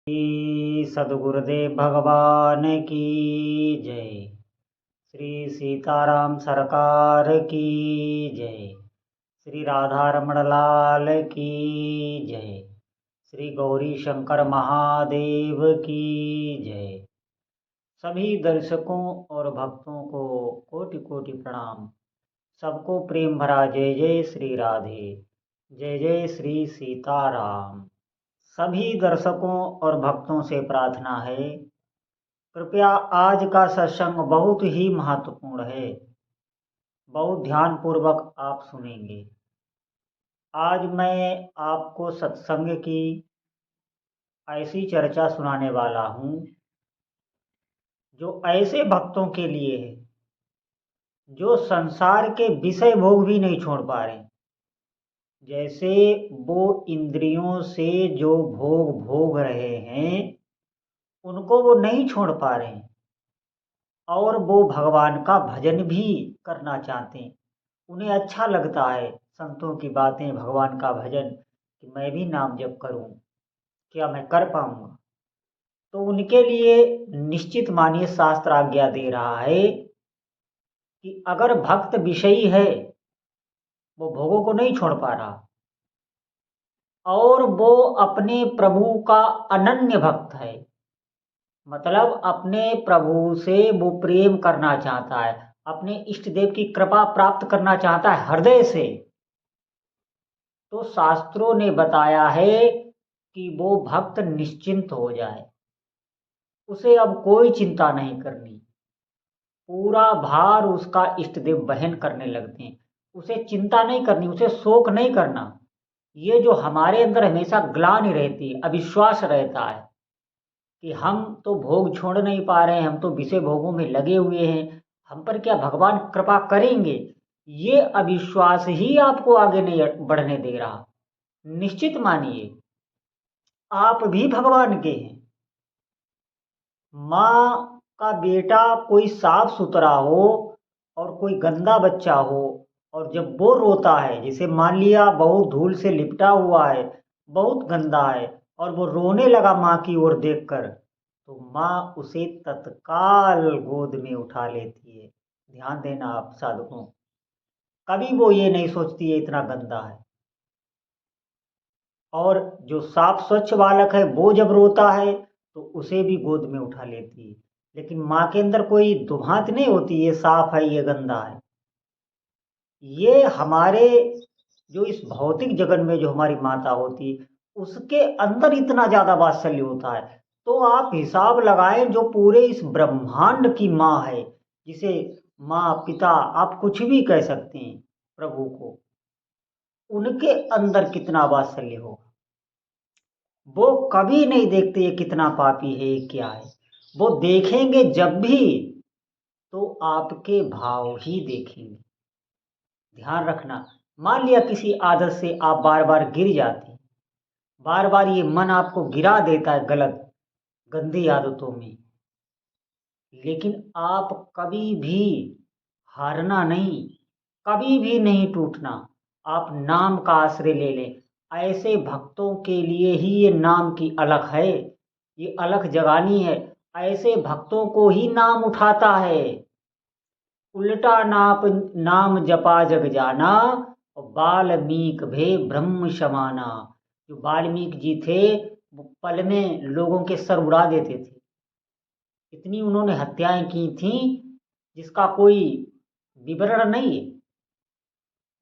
श्री सद्गुरुदेव भगवान की जय। श्री सीताराम सरकार की जय। श्री राधा रमण लाल की जय। श्री गौरी शंकर महादेव की जय। सभी दर्शकों और भक्तों को कोटि कोटि प्रणाम। सबको प्रेम भरा जय जय श्री राधे, जय जय श्री सीताराम। सभी दर्शकों और भक्तों से प्रार्थना है, कृपया आज का सत्संग बहुत ही महत्वपूर्ण है, बहुत ध्यानपूर्वक आप सुनेंगे। आज मैं आपको सत्संग की ऐसी चर्चा सुनाने वाला हूँ जो ऐसे भक्तों के लिए है जो संसार के विषय भोग भी नहीं छोड़ पा रहे। जैसे वो इंद्रियों से जो भोग भोग रहे हैं उनको वो नहीं छोड़ पा रहे हैं और वो भगवान का भजन भी करना चाहते हैं। उन्हें अच्छा लगता है संतों की बातें, भगवान का भजन, कि मैं भी नाम जप करूं, क्या मैं कर पाऊंगा? तो उनके लिए निश्चित मानिए शास्त्र आज्ञा दे रहा है कि अगर भक्त विषयी है, वो भोगों को नहीं छोड़ पा रहा और वो अपने प्रभु का अनन्य भक्त है, मतलब अपने प्रभु से वो प्रेम करना चाहता है, अपने इष्ट देव की कृपा प्राप्त करना चाहता है हृदय से, तो शास्त्रों ने बताया है कि वो भक्त निश्चिंत हो जाए, उसे अब कोई चिंता नहीं करनी। पूरा भार उसका इष्ट देव वहन करने लगते हैं, उसे चिंता नहीं करनी, उसे शोक नहीं करना। ये जो हमारे अंदर हमेशा ग्लानि रहती है, अविश्वास रहता है कि हम तो भोग छोड़ नहीं पा रहे हैं, हम तो विषय भोगों में लगे हुए हैं, हम पर क्या भगवान कृपा करेंगे, ये अविश्वास ही आपको आगे नहीं बढ़ने दे रहा। निश्चित मानिए आप भी भगवान के हैं। माँ का बेटा कोई साफ सुथरा हो और कोई गंदा बच्चा हो, और जब वो रोता है, जैसे मान लिया बहुत धूल से लिपटा हुआ है, बहुत गंदा है, और वो रोने लगा माँ की ओर देखकर, तो माँ उसे तत्काल गोद में उठा लेती है। ध्यान देना आप साधकों, कभी वो ये नहीं सोचती है इतना गंदा है। और जो साफ स्वच्छ बालक है वो जब रोता है तो उसे भी गोद में उठा लेती है। लेकिन माँ के अंदर कोई दुभांत नहीं होती ये साफ है ये गंदा है। ये हमारे जो इस भौतिक जगत में जो हमारी माता होती उसके अंदर इतना ज्यादा वात्सल्य होता है। तो आप हिसाब लगाएं, जो पूरे इस ब्रह्मांड की माँ है, जिसे माँ पिता आप कुछ भी कह सकते हैं प्रभु को, उनके अंदर कितना वात्सल्य होगा। वो कभी नहीं देखते ये कितना पापी है, ये क्या है। वो देखेंगे जब भी तो आपके भाव ही देखेंगे। ध्यान रखना, मान लिया किसी आदत से आप बार बार गिर जाते हैं, बार बार ये मन आपको गिरा देता है गलत गंदी आदतों में, लेकिन आप कभी भी हारना नहीं, कभी भी नहीं टूटना। आप नाम का आश्रय ले लें। ऐसे भक्तों के लिए ही ये नाम की अलख है, ये अलख जगानी है। ऐसे भक्तों को ही नाम उठाता है। उल्टा नाप नाम जपा जग जाना, और वाल्मीकि भे ब्रह्म समाना। जो वाल्मीकि जी थे वो पल में लोगों के सर उड़ा देते थे, इतनी उन्होंने हत्याएं की थी जिसका कोई विवरण नहीं है।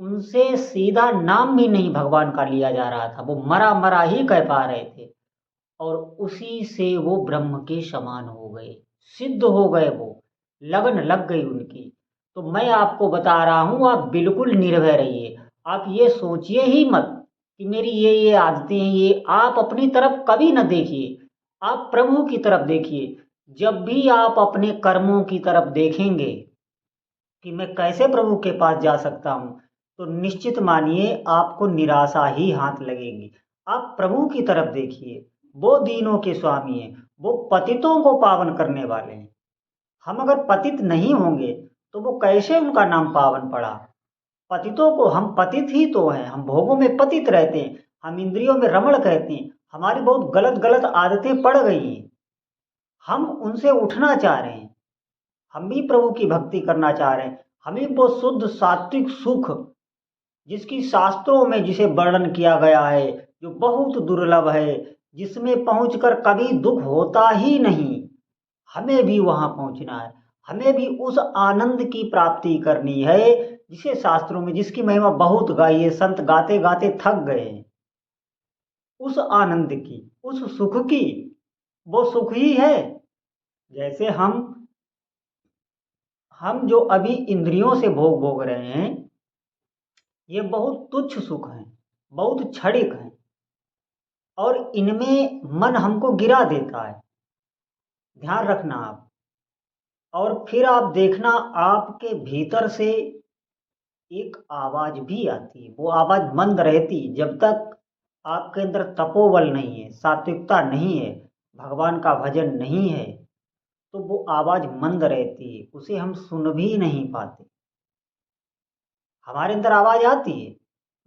उनसे सीधा नाम भी नहीं भगवान का लिया जा रहा था, वो मरा मरा ही कह पा रहे थे, और उसी से वो ब्रह्म के समान हो गए, सिद्ध हो गए। वो लगन लग गई उनकी। तो मैं आपको बता रहा हूं, आप बिल्कुल निर्भय रहिए। आप ये सोचिए ही मत कि मेरी ये आदतें हैं, ये आप अपनी तरफ कभी न देखिए, आप प्रभु की तरफ देखिए। जब भी आप अपने कर्मों की तरफ देखेंगे कि मैं कैसे प्रभु के पास जा सकता हूँ, तो निश्चित मानिए आपको निराशा ही हाथ लगेगी। आप प्रभु की तरफ देखिए, वो दीनों के स्वामी हैं, वो पतितों को पावन करने वाले हैं। हम अगर पतित नहीं होंगे तो वो कैसे उनका नाम पावन पड़ा? पतितों को, हम पतित ही तो हैं, हम भोगों में पतित रहते हैं, हम इंद्रियों में रमण कहते हैं, हमारी बहुत गलत गलत आदतें पड़ गई हैं, हम उनसे उठना चाह रहे हैं, हम भी प्रभु की भक्ति करना चाह रहे हैं, हमें वो शुद्ध सात्विक सुख जिसकी शास्त्रों में जिसे वर्णन किया गया है, जो बहुत दुर्लभ है, जिसमें पहुंचकर कभी दुख होता ही नहीं, हमें भी वहां पहुंचना है। हमें भी उस आनंद की प्राप्ति करनी है जिसे शास्त्रों में, जिसकी महिमा बहुत गाई है, संत गाते गाते थक गए हैं। उस आनंद की, उस सुख की, वो सुख ही है। जैसे हम जो अभी इंद्रियों से भोग भोग रहे हैं, ये बहुत तुच्छ सुख हैं, बहुत क्षणिक हैं, और इनमें मन हमको गिरा देता है। ध्यान रखना आप। और फिर आप देखना, आपके भीतर से एक आवाज भी आती है। वो आवाज मंद रहती जब तक आपके अंदर तपोबल नहीं है, सात्विकता नहीं है, भगवान का भजन नहीं है, तो वो आवाज मंद रहती है, उसे हम सुन भी नहीं पाते। हमारे अंदर आवाज आती है,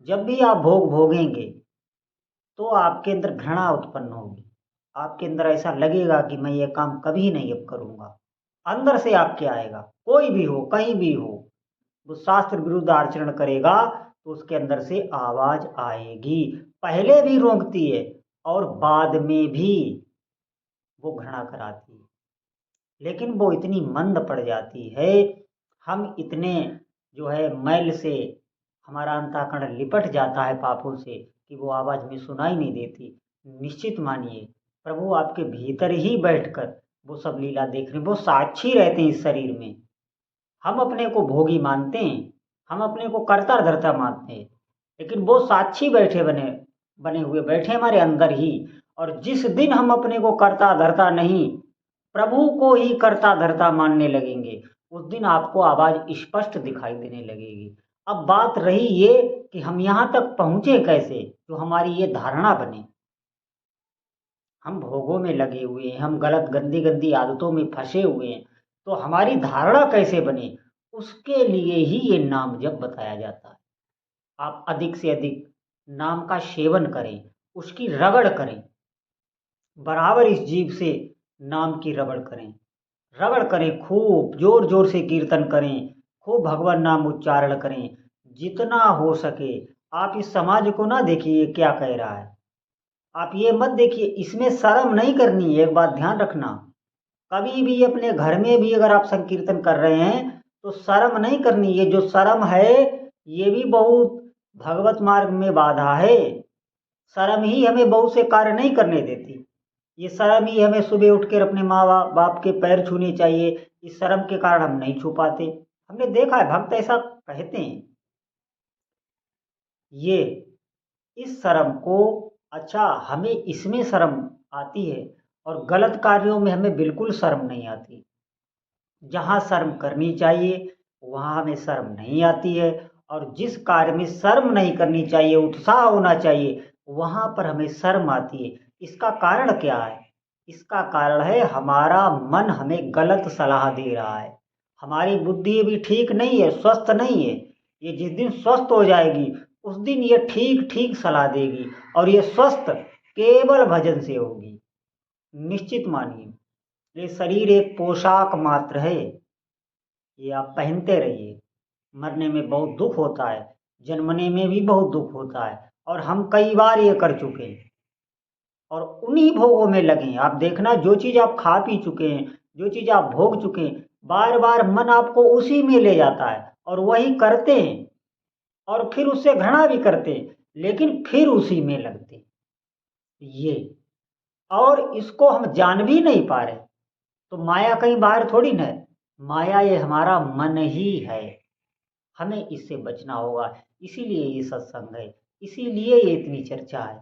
जब भी आप भोग भोगेंगे तो आपके अंदर घृणा उत्पन्न होगी, आपके अंदर ऐसा लगेगा कि मैं ये काम कभी नहीं अब करूंगा। अंदर से आपके आएगा, कोई भी हो, कहीं भी हो, वो शास्त्र विरुद्ध आचरण करेगा तो उसके अंदर से आवाज आएगी। पहले भी रोकती है और बाद में भी वो घृणा कराती है, लेकिन वो इतनी मंद पड़ जाती है, हम इतने जो है मैल से हमारा अंतःकरण लिपट जाता है पापों से कि वो आवाज में सुनाई नहीं देती। निश्चित मानिए, प्रभु आपके भीतर ही बैठकर वो सब लीला देख रहे हैं, वो साक्षी रहते हैं इस शरीर में। हम अपने को भोगी मानते हैं, हम अपने को कर्ता धर्ता मानते हैं, लेकिन वो साक्षी बैठे बने बने हुए बैठे हमारे अंदर ही। और जिस दिन हम अपने को कर्ता धर्ता नहीं, प्रभु को ही कर्ता धर्ता मानने लगेंगे, उस दिन आपको आवाज स्पष्ट दिखाई देने लगेगी। अब बात रही ये कि हम यहाँ तक पहुँचे कैसे, जो हमारी ये धारणा बने। हम भोगों में लगे हुए हैं, हम गलत गंदी गंदी आदतों में फंसे हुए हैं, तो हमारी धारणा कैसे बने, उसके लिए ही ये नाम जप बताया जाता है। आप अधिक से अधिक नाम का सेवन करें, उसकी रगड़ करें, बराबर इस जीभ से नाम की रगड़ करें, रगड़ करें, खूब जोर जोर से कीर्तन करें, खूब भगवान नाम उच्चारण करें, जितना हो सके। आप इस समाज को ना देखिए क्या कह रहा है, आप ये मत देखिए, इसमें शर्म नहीं करनी है। एक बात ध्यान रखना, कभी भी अपने घर में भी अगर आप संकीर्तन कर रहे हैं तो शर्म नहीं करनी। ये जो शर्म है, ये भी बहुत भगवत मार्ग में बाधा है। शर्म ही हमें बहुत से कार्य नहीं करने देती। ये शर्म ही हमें सुबह उठकर अपने माँ बाप के पैर छूने चाहिए, इस शर्म के कारण हम नहीं छू पाते। हमने देखा है, भक्त ऐसा कहते हैं। ये इस शर्म को, अच्छा हमें इसमें शर्म आती है और गलत कार्यों में हमें बिल्कुल शर्म नहीं आती। जहाँ शर्म करनी चाहिए वहाँ हमें शर्म नहीं आती है, और जिस कार्य में शर्म नहीं करनी चाहिए, उत्साह होना चाहिए, वहाँ पर हमें शर्म आती है। इसका कारण क्या है? इसका कारण है हमारा मन हमें गलत सलाह दे रहा है। हमारी बुद्धि अभी ठीक नहीं है, स्वस्थ नहीं है। ये जिस दिन स्वस्थ हो जाएगी उस दिन ये ठीक ठीक सलाह देगी, और ये स्वस्थ केवल भजन से होगी। निश्चित मानिए, ये शरीर एक पोशाक मात्र है, ये आप पहनते रहिए। मरने में बहुत दुख होता है, जन्मने में भी बहुत दुख होता है, और हम कई बार ये कर चुके हैं और उन्हीं भोगों में लगे हैं। आप देखना, जो चीज़ आप खा पी चुके हैं, जो चीज़ आप भोग चुके हैं, बार बार मन आपको उसी में ले जाता है और वही करते हैं, और फिर उससे घृणा भी करते हैं, लेकिन फिर उसी में लगते हैं। ये, और इसको हम जान भी नहीं पा रहे। तो माया कहीं बाहर थोड़ी ना है, माया ये हमारा मन ही है। हमें इससे बचना होगा, इसीलिए ये सत्संग है, इसीलिए ये इतनी चर्चा है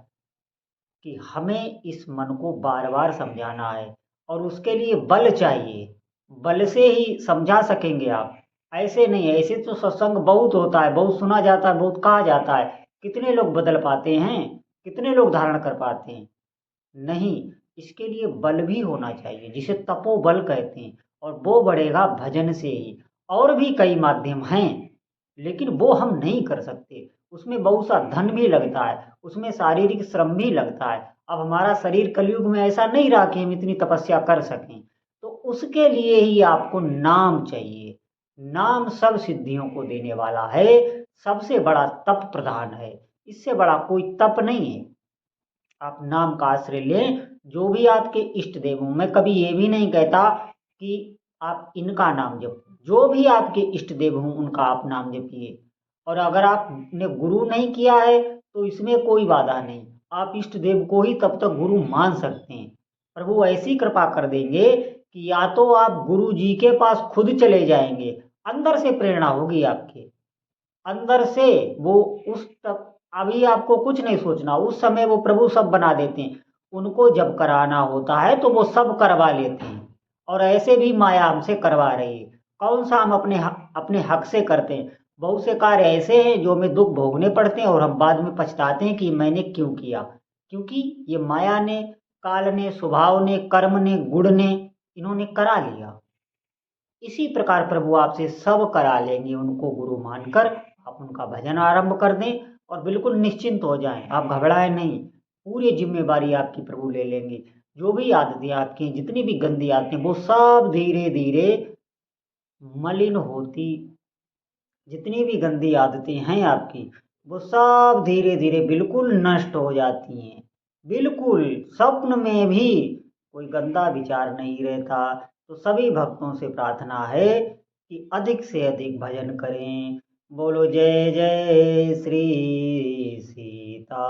कि हमें इस मन को बार बार समझाना है, और उसके लिए बल चाहिए। बल से ही समझा सकेंगे आप, ऐसे नहीं है। ऐसे तो सत्संग बहुत होता है, बहुत सुना जाता है, बहुत कहा जाता है, कितने लोग बदल पाते हैं, कितने लोग धारण कर पाते हैं? नहीं, इसके लिए बल भी होना चाहिए, जिसे तपोबल कहते हैं, और वो बढ़ेगा भजन से ही। और भी कई माध्यम हैं, लेकिन वो हम नहीं कर सकते। उसमें बहुत सा धन भी लगता है, उसमें शारीरिक श्रम भी लगता है, अब हमारा शरीर कलयुग में ऐसा नहीं रहा कि हम इतनी तपस्या कर सकें, तो उसके लिए ही आपको नाम चाहिए। नाम सब सिद्धियों को देने वाला है, सबसे बड़ा तप प्रधान है, इससे बड़ा कोई तप नहीं है। आप नाम का आश्रय लें, जो भी आपके इष्ट देव हों। मैं कभी ये भी नहीं कहता कि आप इनका नाम जपो, जो भी आपके इष्ट देव हों उनका आप नाम जपिए। और अगर आपने गुरु नहीं किया है तो इसमें कोई बाधा नहीं, आप इष्ट देव को ही तब तक गुरु मान सकते हैं। प्रभु ऐसी कृपा कर देंगे कि या तो आप गुरु जी के पास खुद चले जाएंगे, अंदर से प्रेरणा होगी आपके अंदर से, वो उस तक अभी आपको कुछ नहीं सोचना, उस समय वो प्रभु सब बना देते हैं। उनको जब कराना होता है तो वो सब करवा लेते हैं, और ऐसे भी माया हमसे करवा रही है। कौन सा हम अपने हक से करते हैं। बहुत से कार्य ऐसे हैं जो हमें दुख भोगने पड़ते हैं और हम बाद में पछताते हैं कि मैंने क्यों किया, क्योंकि ये माया ने, काल ने, स्वभाव ने, कर्म ने, गुण ने, इन्होंने करा लिया। इसी प्रकार प्रभु आपसे सब करा लेंगे, उनको गुरु मानकर आप उनका भजन आरंभ कर दें और बिल्कुल निश्चिंत हो जाएं। आप घबराएं नहीं, पूरी जिम्मेवारी आपकी प्रभु ले लेंगे। जो भी आदतें आपकी हैं, जितनी भी गंदी आदतें, वो सब धीरे धीरे मलिन होती, जितनी भी गंदी आदतें हैं आपकी, वो सब धीरे धीरे बिल्कुल नष्ट हो जाती हैं। बिल्कुल स्वप्न में भी कोई गंदा विचार नहीं रहता। तो सभी भक्तों से प्रार्थना है कि अधिक से अधिक भजन करें। बोलो जय जय श्री सीताराम।